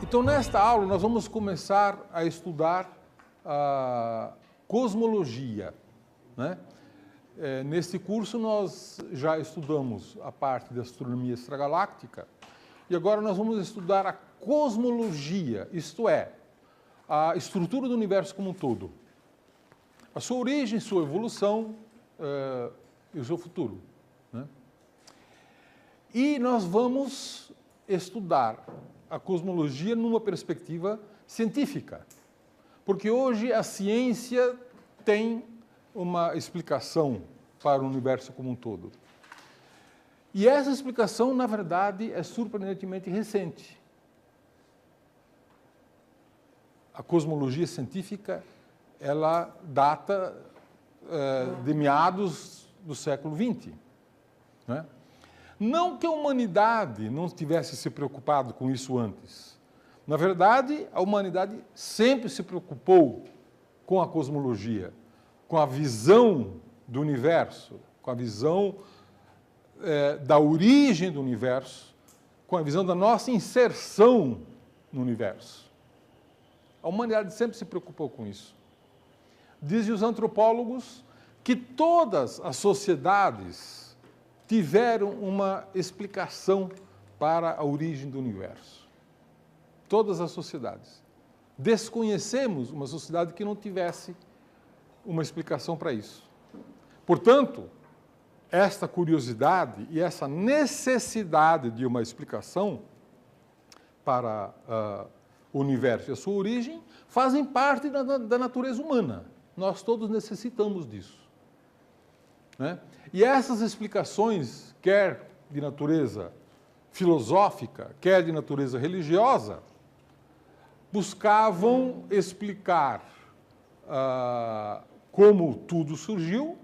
Então, nesta aula, nós vamos começar a estudar a cosmologia, né? Neste curso, nós já estudamos a parte da astronomia extragaláctica e agora nós vamos estudar a cosmologia, isto é, a estrutura do universo como um todo, a sua origem, sua evolução e o seu futuro, né? E nós vamos estudar a cosmologia numa perspectiva científica, porque hoje a ciência tem uma explicação para o universo como um todo. E essa explicação, na verdade, é surpreendentemente recente. A cosmologia científica, ela data de meados do século XX, né? Não que a humanidade não tivesse se preocupado com isso antes. Na verdade, a humanidade sempre se preocupou com a cosmologia, com a visão do universo, com a visão da origem do universo, com a visão da nossa inserção no universo. A humanidade sempre se preocupou com isso. Dizem os antropólogos que todas as sociedades tiveram uma explicação para a origem do universo. Todas as sociedades. Desconhecemos uma sociedade que não tivesse uma explicação para isso. Portanto, esta curiosidade e essa necessidade de uma explicação para o universo e a sua origem fazem parte da natureza humana. Nós todos necessitamos disso, né? E essas explicações, quer de natureza filosófica, quer de natureza religiosa, buscavam explicar como tudo surgiu,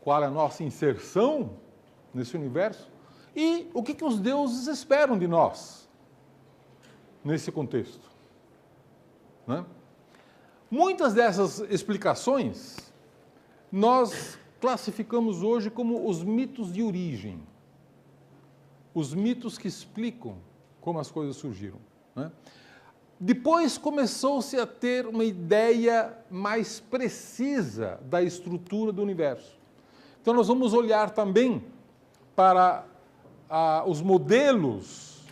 qual é a nossa inserção nesse universo e o que os deuses esperam de nós nesse contexto, né? Muitas dessas explicações nós classificamos hoje como os mitos de origem, os mitos que explicam como as coisas surgiram, né? Depois começou-se a ter uma ideia mais precisa da estrutura do universo. Então nós vamos olhar também para os modelos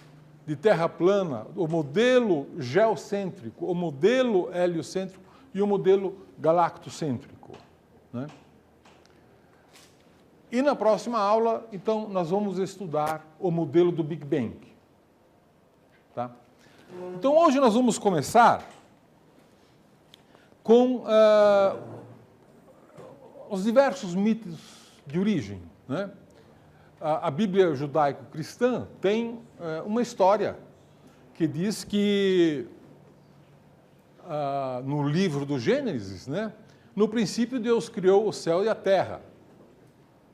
de terra plana, o modelo geocêntrico, o modelo heliocêntrico e o modelo galactocêntrico, né? E na próxima aula, então, nós vamos estudar o modelo do Big Bang, tá? Então, hoje nós vamos começar com os diversos mitos de origem, né? A Bíblia judaico-cristã tem uma história que diz que, no livro do Gênesis, né, no princípio Deus criou o céu e a terra.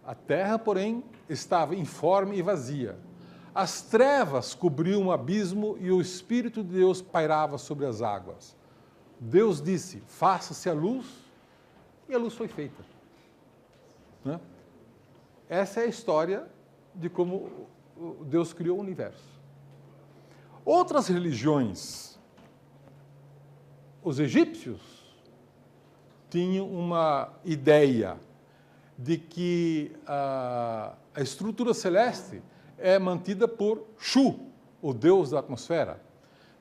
A terra, porém, estava informe e vazia. As trevas cobriam o abismo e o Espírito de Deus pairava sobre as águas. Deus disse, faça-se a luz, e a luz foi feita, né? Essa é a história de como Deus criou o universo. Outras religiões, os egípcios tinham uma ideia de que a estrutura celeste é mantida por Shu, o deus da atmosfera,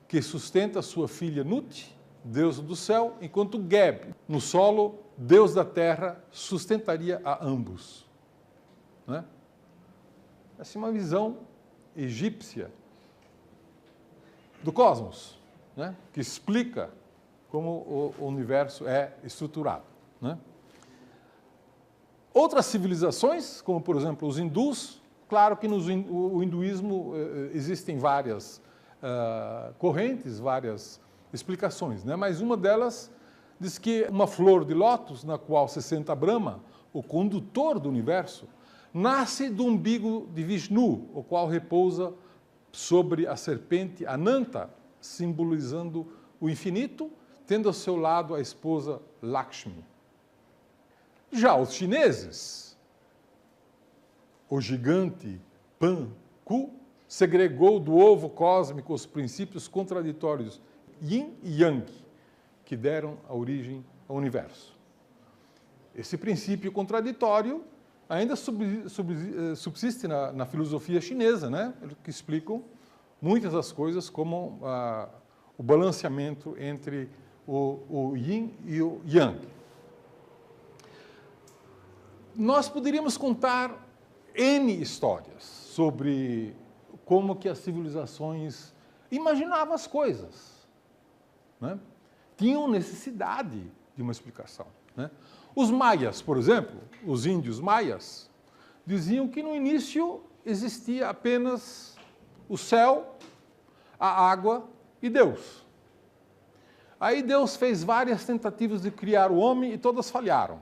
que sustenta sua filha Nut, deusa do céu, enquanto Geb, no solo, deus da terra, sustentaria a ambos, né? Essa é uma visão egípcia do cosmos, né, que explica como o universo é estruturado, né? Outras civilizações, como por exemplo os hindus, claro que no hinduísmo existem várias correntes, várias explicações, né? Mas uma delas diz que uma flor de lótus, na qual se senta Brahma, o condutor do universo, nasce do umbigo de Vishnu, o qual repousa sobre a serpente Ananta, simbolizando o infinito, tendo ao seu lado a esposa Lakshmi. Já os chineses, o gigante Pan Ku, segregou do ovo cósmico os princípios contraditórios Yin e Yang, que deram a origem ao universo. Esse princípio contraditório ainda subsiste na filosofia chinesa, né? Que explicam muitas das coisas, como o balanceamento entre o Yin e o Yang. Nós poderíamos contar N histórias sobre como que as civilizações imaginavam as coisas, né? Tinham necessidade de uma explicação, né? Os maias, por exemplo, os índios maias, diziam que no início existia apenas o céu, a água e Deus. Aí Deus fez várias tentativas de criar o homem e todas falharam.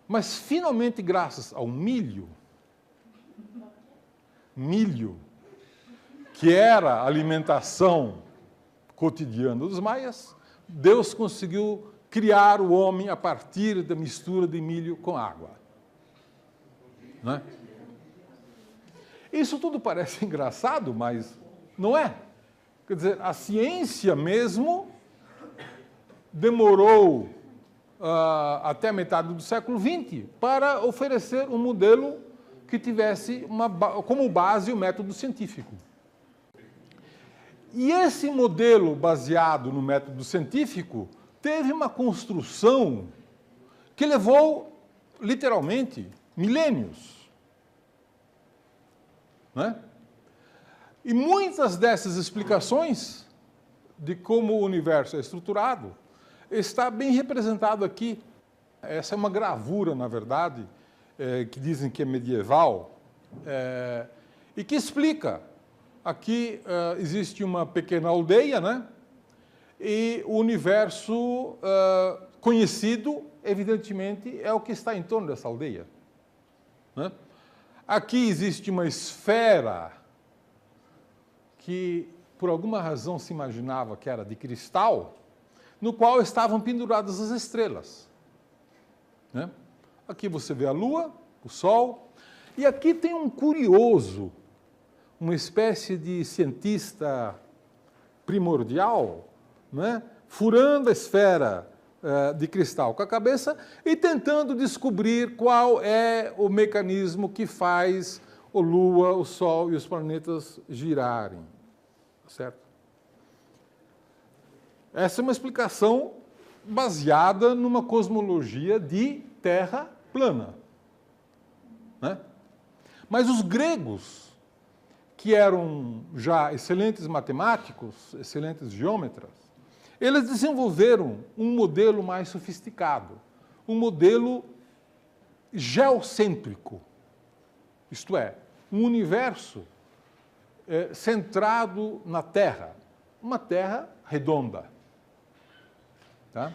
Mas finalmente, graças ao milho, que era a alimentação cotidiana dos maias, Deus conseguiu criar o homem a partir da mistura de milho com água. Né? Isso tudo parece engraçado, mas não é. Quer dizer, a ciência mesmo demorou até a metade do século XX para oferecer um modelo que tivesse como base o método científico. E esse modelo baseado no método científico teve uma construção que levou, literalmente, milênios. Né? E muitas dessas explicações de como o universo é estruturado está bem representado aqui. Essa é uma gravura, na verdade, que dizem que é medieval, e que explica. Aqui existe uma pequena aldeia, né? E o universo conhecido, evidentemente, é o que está em torno dessa aldeia. Né? Aqui existe uma esfera que, por alguma razão, se imaginava que era de cristal, no qual estavam penduradas as estrelas. Né? Aqui você vê a Lua, o Sol, e aqui tem um curioso, uma espécie de cientista primordial, né? Furando a esfera de cristal com a cabeça e tentando descobrir qual é o mecanismo que faz a Lua, o Sol e os planetas girarem. Certo? Essa é uma explicação baseada numa cosmologia de Terra plana. Né? Mas os gregos, que eram já excelentes matemáticos, excelentes geômetras, eles desenvolveram um modelo mais sofisticado, um modelo geocêntrico, isto é, um universo centrado na Terra, uma Terra redonda. Tá?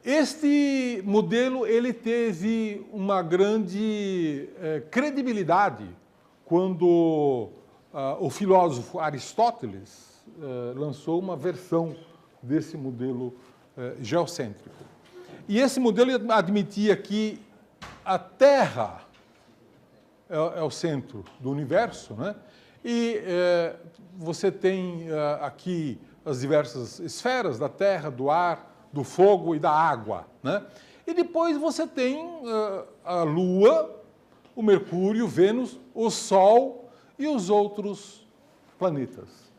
Este modelo ele teve uma grande credibilidade quando o filósofo Aristóteles lançou uma versão desse modelo geocêntrico. E esse modelo admitia que a Terra é o centro do universo, né? E você tem aqui as diversas esferas da Terra, do ar, do fogo e da água, né? E depois você tem a Lua, o Mercúrio, Vênus, o Sol e os outros planetas.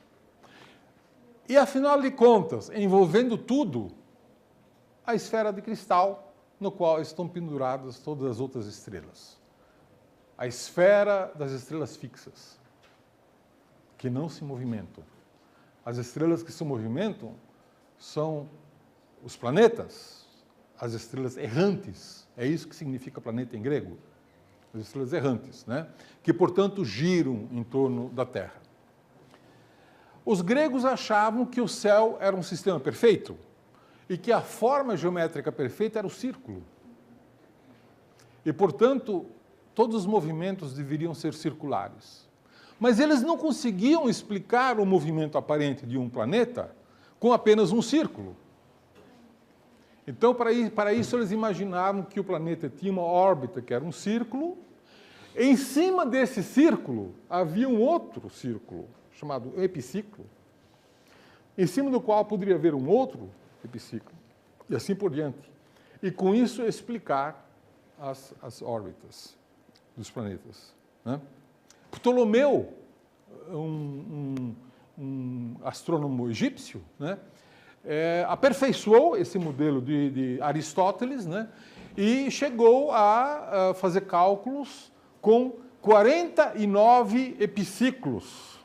E, afinal de contas, envolvendo tudo, a esfera de cristal, no qual estão penduradas todas as outras estrelas. A esfera das estrelas fixas, que não se movimentam. As estrelas que se movimentam são os planetas, as estrelas errantes. É isso que significa planeta em grego. As estrelas errantes, né? Que, portanto, giram em torno da Terra. Os gregos achavam que o céu era um sistema perfeito e que a forma geométrica perfeita era o círculo. E, portanto, todos os movimentos deveriam ser circulares. Mas eles não conseguiam explicar o movimento aparente de um planeta com apenas um círculo. Então, para isso, eles imaginavam que o planeta tinha uma órbita que era um círculo Em cima desse círculo, havia um outro círculo, chamado epiciclo, em cima do qual poderia haver um outro epiciclo, e assim por diante. E com isso explicar as órbitas dos planetas, né? Ptolomeu, um astrônomo egípcio, né, aperfeiçoou esse modelo de Aristóteles, né, e chegou a fazer cálculos com 49 epiciclos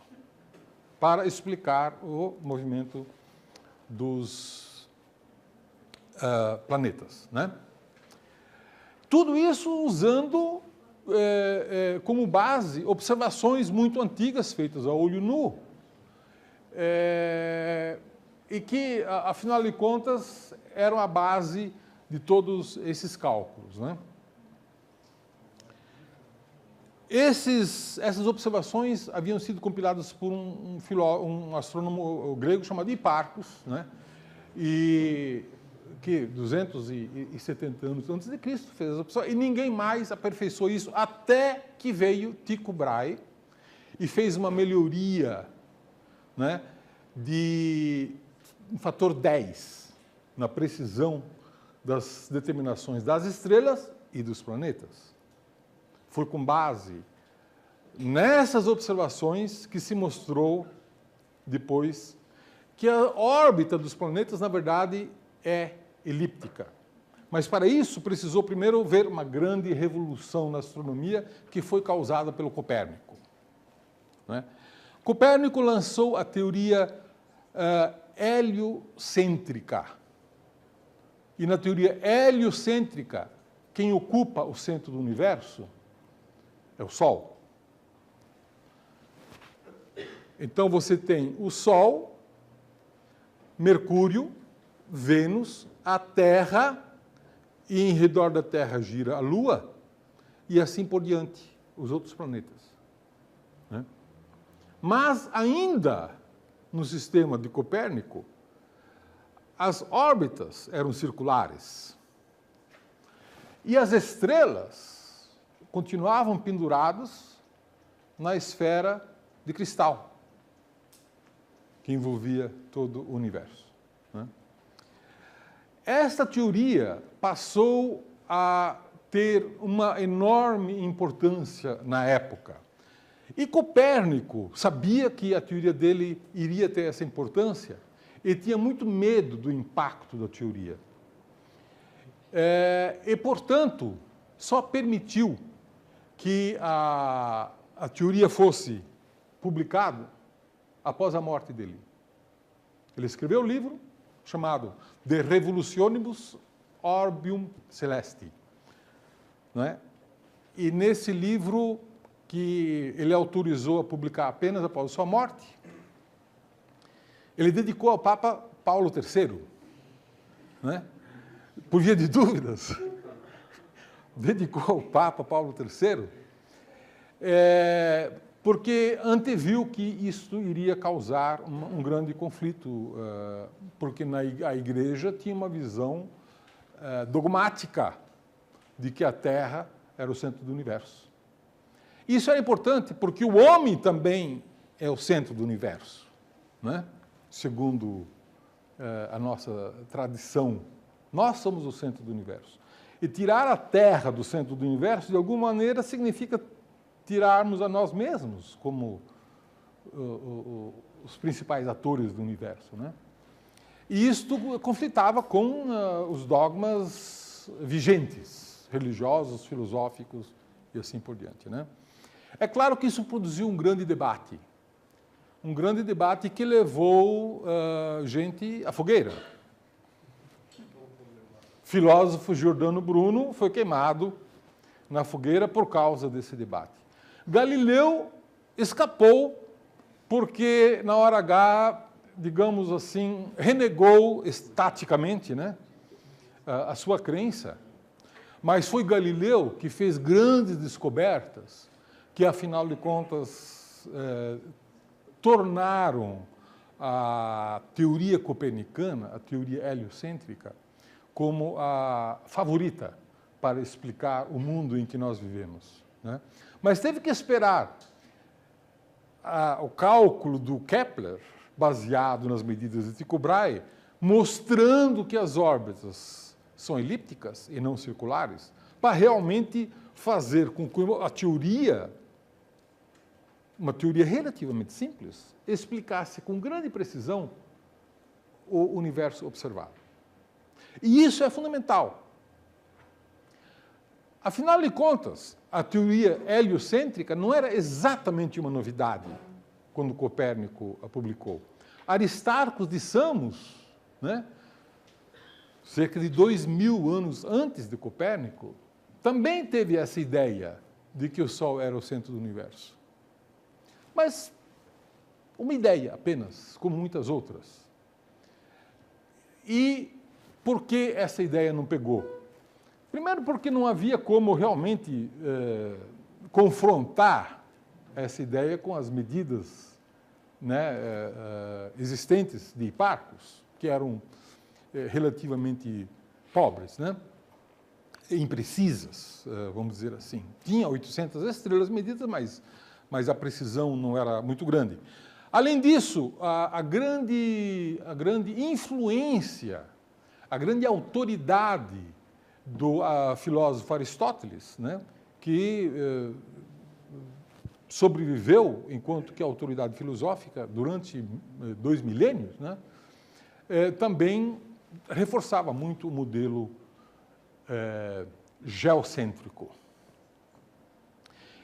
para explicar o movimento dos planetas, né? Tudo isso usando como base observações muito antigas feitas a olho nu, e que, afinal de contas, eram a base de todos esses cálculos, né? Essas observações haviam sido compiladas por um astrônomo grego chamado Hiparcos, né? E que 270 anos antes de Cristo fez as observações, e ninguém mais aperfeiçoou isso até que veio Tycho Brahe e fez uma melhoria, né, de um fator 10 na precisão das determinações das estrelas e dos planetas. Foi com base nessas observações que se mostrou depois que a órbita dos planetas, na verdade, é elíptica. Mas para isso precisou primeiro ver uma grande revolução na astronomia que foi causada pelo Copérnico, né? Copérnico lançou a teoria heliocêntrica. E na teoria heliocêntrica, quem ocupa o centro do universo é o Sol. Então você tem o Sol, Mercúrio, Vênus, a Terra, e em redor da Terra gira a Lua, e assim por diante, os outros planetas, né? Mas ainda no sistema de Copérnico, as órbitas eram circulares. E as estrelas continuavam penduradas na esfera de cristal, que envolvia todo o universo, né? Esta teoria passou a ter uma enorme importância na época. E Copérnico sabia que a teoria dele iria ter essa importância e tinha muito medo do impacto da teoria. E, portanto, só permitiu que a teoria fosse publicada após a morte dele. Ele escreveu um livro chamado De Revolutionibus Orbium Celesti, né? E nesse livro, que ele autorizou a publicar apenas após sua morte, ele dedicou ao Papa Paulo III, né? Por via de dúvidas, dedicou ao Papa Paulo III, porque anteviu que isso iria causar um grande conflito, porque a Igreja tinha uma visão dogmática de que a Terra era o centro do universo. Isso é importante porque o homem também é o centro do universo, né? Segundo a nossa tradição, nós somos o centro do universo. E tirar a Terra do centro do universo, de alguma maneira, significa tirarmos a nós mesmos como os principais atores do universo, né? E isto conflitava com os dogmas vigentes, religiosos, filosóficos e assim por diante, né? É claro que isso produziu um grande debate que levou gente à fogueira. Filósofo Giordano Bruno foi queimado na fogueira por causa desse debate. Galileu escapou porque, na hora H, digamos assim, renegou estaticamente, né, a sua crença. Mas foi Galileu que fez grandes descobertas que, afinal de contas, tornaram a teoria copernicana, a teoria heliocêntrica, como a favorita para explicar o mundo em que nós vivemos, né? Mas teve que esperar o cálculo do Kepler, baseado nas medidas de Tycho Brahe, mostrando que as órbitas são elípticas e não circulares, para realmente fazer com que a teoria, uma teoria relativamente simples, explicasse com grande precisão o universo observado. E isso é fundamental. Afinal de contas, a teoria heliocêntrica não era exatamente uma novidade quando Copérnico a publicou. Aristarco de Samos, né, cerca de 2000 anos antes de Copérnico, também teve essa ideia de que o Sol era o centro do universo. Mas uma ideia apenas, como muitas outras. E por que essa ideia não pegou? Primeiro, porque não havia como realmente confrontar essa ideia com as medidas, né, existentes de Hipparcos, que eram relativamente pobres, né, imprecisas, vamos dizer assim. Tinha 800 estrelas medidas, mas a precisão não era muito grande. Além disso, a grande influência, a grande autoridade do filósofo Aristóteles, né, que sobreviveu enquanto que autoridade filosófica durante 2 milênios, né, também reforçava muito o modelo geocêntrico.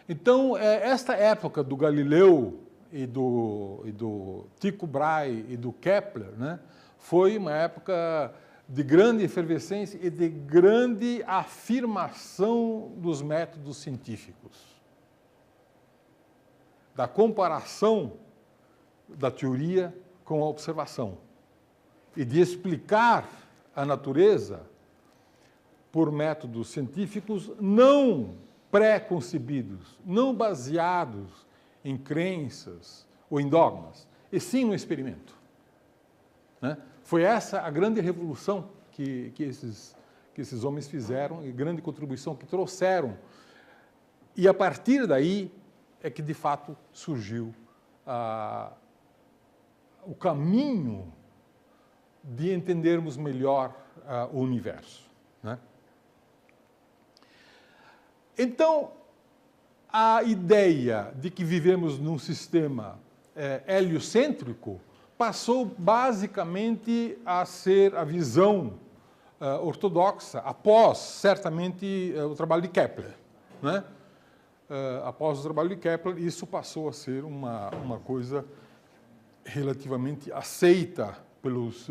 Então, esta época do Galileu e do Tycho Brahe e do Kepler, né, foi uma época de grande efervescência e de grande afirmação dos métodos científicos, da comparação da teoria com a observação e de explicar a natureza por métodos científicos não pré-concebidos, não baseados em crenças ou em dogmas, e sim no experimento, né? Foi essa a grande revolução que esses homens fizeram e grande contribuição que trouxeram. E a partir daí é que, de fato, surgiu o caminho de entendermos melhor o universo, né? Então, a ideia de que vivemos num sistema heliocêntrico passou basicamente a ser a visão ortodoxa após, certamente, o trabalho de Kepler, né? Após o trabalho de Kepler, isso passou a ser uma coisa relativamente aceita pelos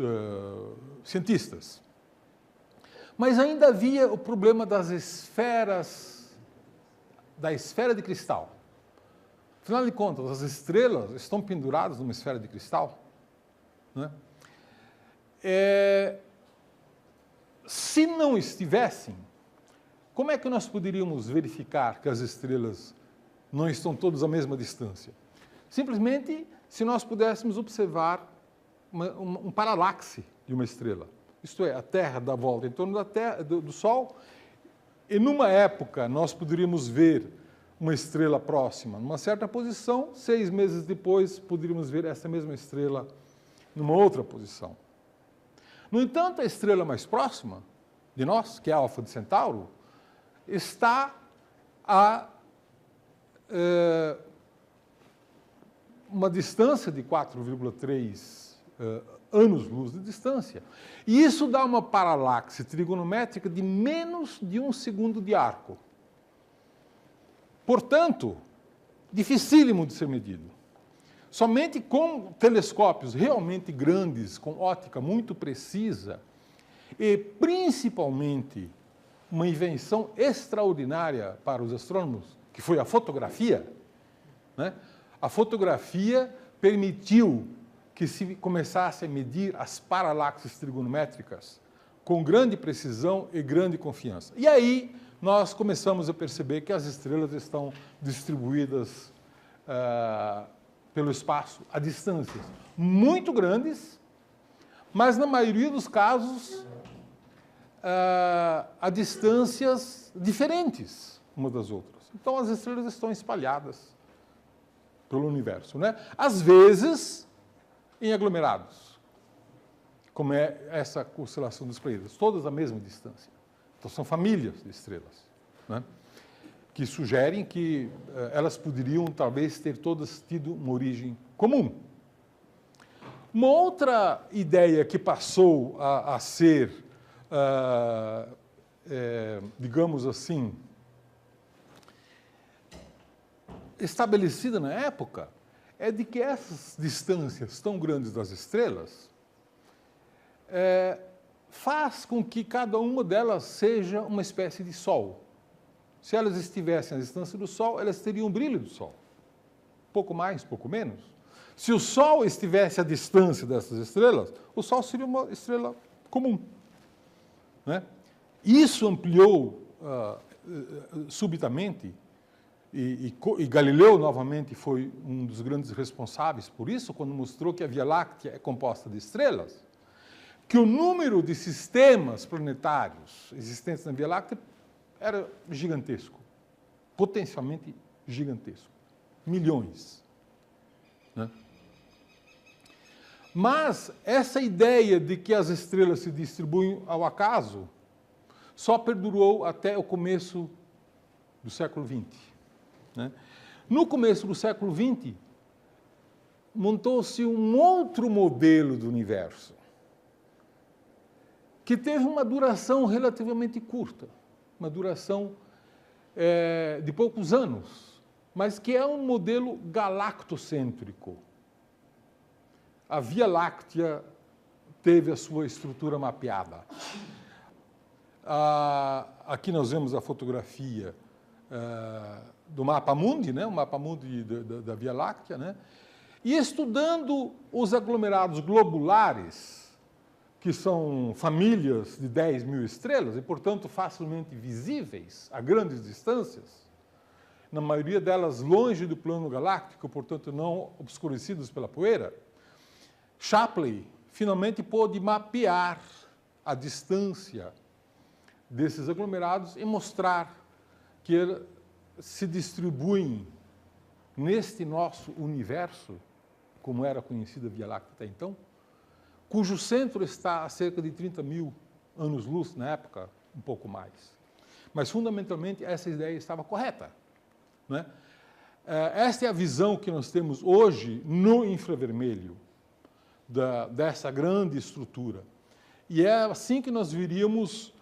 cientistas. Mas ainda havia o problema das esferas, da esfera de cristal. Afinal de contas, as estrelas estão penduradas numa esfera de cristal, né? Se não estivessem, como é que nós poderíamos verificar que as estrelas não estão todas à mesma distância? Simplesmente se nós pudéssemos observar um paralaxe de uma estrela. Isto é, a Terra dá volta em torno da Terra, do Sol, e numa época nós poderíamos ver uma estrela próxima numa certa posição, 6 meses depois poderíamos ver essa mesma estrela numa outra posição. No entanto, a estrela mais próxima de nós, que é a Alfa de Centauro, está a uma distância de 4,3 anos-luz de distância. E isso dá uma paralaxe trigonométrica de menos de 1 segundo de arco. Portanto, dificílimo de ser medido. Somente com telescópios realmente grandes, com ótica muito precisa, e principalmente uma invenção extraordinária para os astrônomos, que foi a fotografia, né? A fotografia permitiu que se começasse a medir as paralaxes trigonométricas com grande precisão e grande confiança. E aí nós começamos a perceber que as estrelas estão distribuídas pelo espaço a distâncias muito grandes, mas na maioria dos casos a distâncias diferentes umas das outras. Então, as estrelas estão espalhadas pelo universo, né? Às vezes, em aglomerados, como é essa constelação dos Pleiades, todas à mesma distância. Então, são famílias de estrelas, né? Que sugerem que elas poderiam, talvez, ter todas tido uma origem comum. Uma outra ideia que passou a ser, digamos assim, estabelecida na época, é de que essas distâncias tão grandes das estrelas faz com que cada uma delas seja uma espécie de Sol. Se elas estivessem à distância do Sol, elas teriam o brilho do Sol. Pouco mais, pouco menos. Se o Sol estivesse à distância dessas estrelas, o Sol seria uma estrela comum, né? Isso ampliou subitamente, e Galileu, novamente, foi um dos grandes responsáveis por isso, quando mostrou que a Via Láctea é composta de estrelas, que o número de sistemas planetários existentes na Via Láctea era gigantesco, potencialmente gigantesco, milhões, né? Mas essa ideia de que as estrelas se distribuem ao acaso só perdurou até o começo do século XX, né? No começo do século XX, montou-se um outro modelo do universo, que teve uma duração relativamente curta, uma duração de poucos anos, mas que é um modelo galactocêntrico. A Via Láctea teve a sua estrutura mapeada. Aqui nós vemos a fotografia do mapa mundi, né? O mapa mundi da Via Láctea, né? E estudando os aglomerados globulares, que são famílias de 10 mil estrelas e, portanto, facilmente visíveis a grandes distâncias, na maioria delas longe do plano galáctico, portanto, não obscurecidos pela poeira, Shapley finalmente pôde mapear a distância desses aglomerados e mostrar que eles se distribuem neste nosso universo, como era conhecida a Via Láctea até então, cujo centro está a cerca de 30 mil anos-luz, na época, um pouco mais. Mas, fundamentalmente, essa ideia estava correta, né? Esta é a visão que nós temos hoje no infravermelho, dessa grande estrutura. E é assim que nós veríamos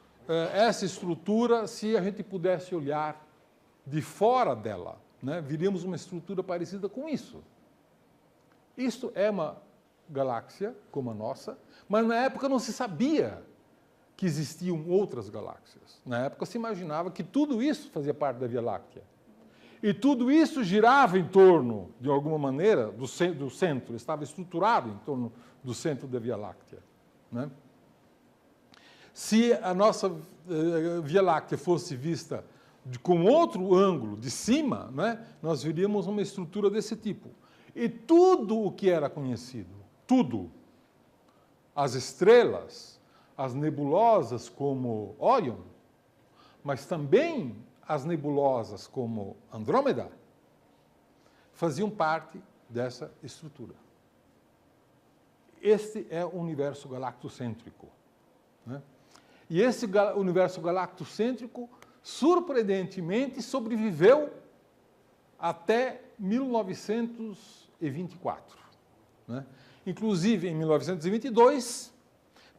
essa estrutura se a gente pudesse olhar de fora dela, né? Veríamos uma estrutura parecida com isso. Isto é uma galáxia como a nossa, mas na época não se sabia que existiam outras galáxias. Na época se imaginava que tudo isso fazia parte da Via Láctea. E tudo isso girava em torno, de alguma maneira, do centro, estava estruturado em torno do centro da Via Láctea, né? Se a nossa Via Láctea fosse vista com outro ângulo, de cima, né, nós veríamos uma estrutura desse tipo. E tudo o que era conhecido, tudo, as estrelas, as nebulosas como Órion, mas também as nebulosas como Andrômeda, faziam parte dessa estrutura. Este é o universo galactocêntrico, né? E esse universo galactocêntrico, surpreendentemente, sobreviveu até 1924, né? Inclusive, em 1922,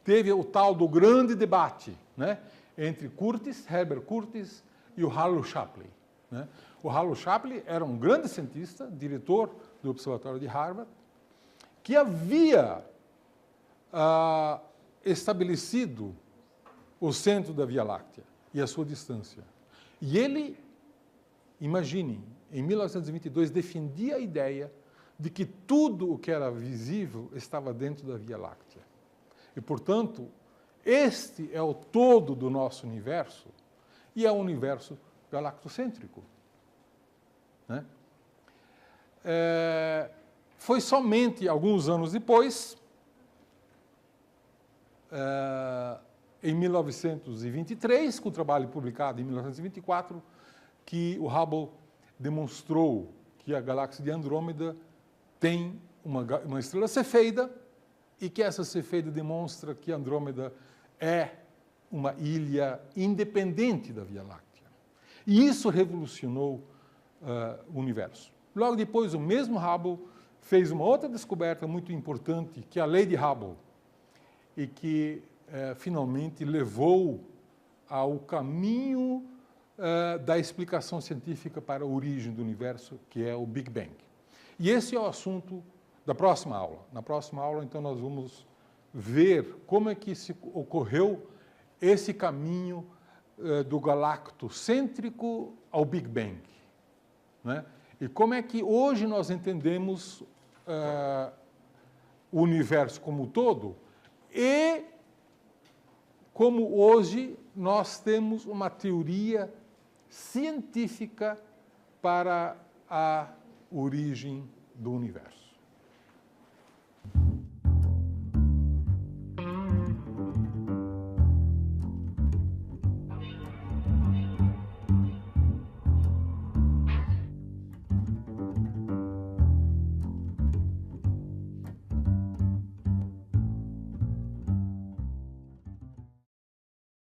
teve o tal do grande debate, né, entre Herbert Curtis e o Harlow Shapley, né? O Harlow Shapley era um grande cientista, diretor do Observatório de Harvard, que havia estabelecido o centro da Via Láctea e a sua distância. E ele, imaginem, em 1922, defendia a ideia de que tudo o que era visível estava dentro da Via Láctea. E, portanto, este é o todo do nosso universo e é o universo galactocêntrico, né? Foi somente alguns anos depois, em 1923, com o trabalho publicado em 1924, que o Hubble demonstrou que a galáxia de Andrômeda tem uma estrela cefeida e que essa cefeida demonstra que Andrômeda é uma ilha independente da Via Láctea. E isso revolucionou o universo. Logo depois, o mesmo Hubble fez uma outra descoberta muito importante, que é a lei de Hubble, e que finalmente levou ao caminho da explicação científica para a origem do universo, que é o Big Bang. E esse é o assunto da próxima aula. Na próxima aula, então, nós vamos ver como é que se ocorreu esse caminho do galactocêntrico ao Big Bang, né? E como é que hoje nós entendemos o universo como um todo e como hoje nós temos uma teoria científica para a origem do universo.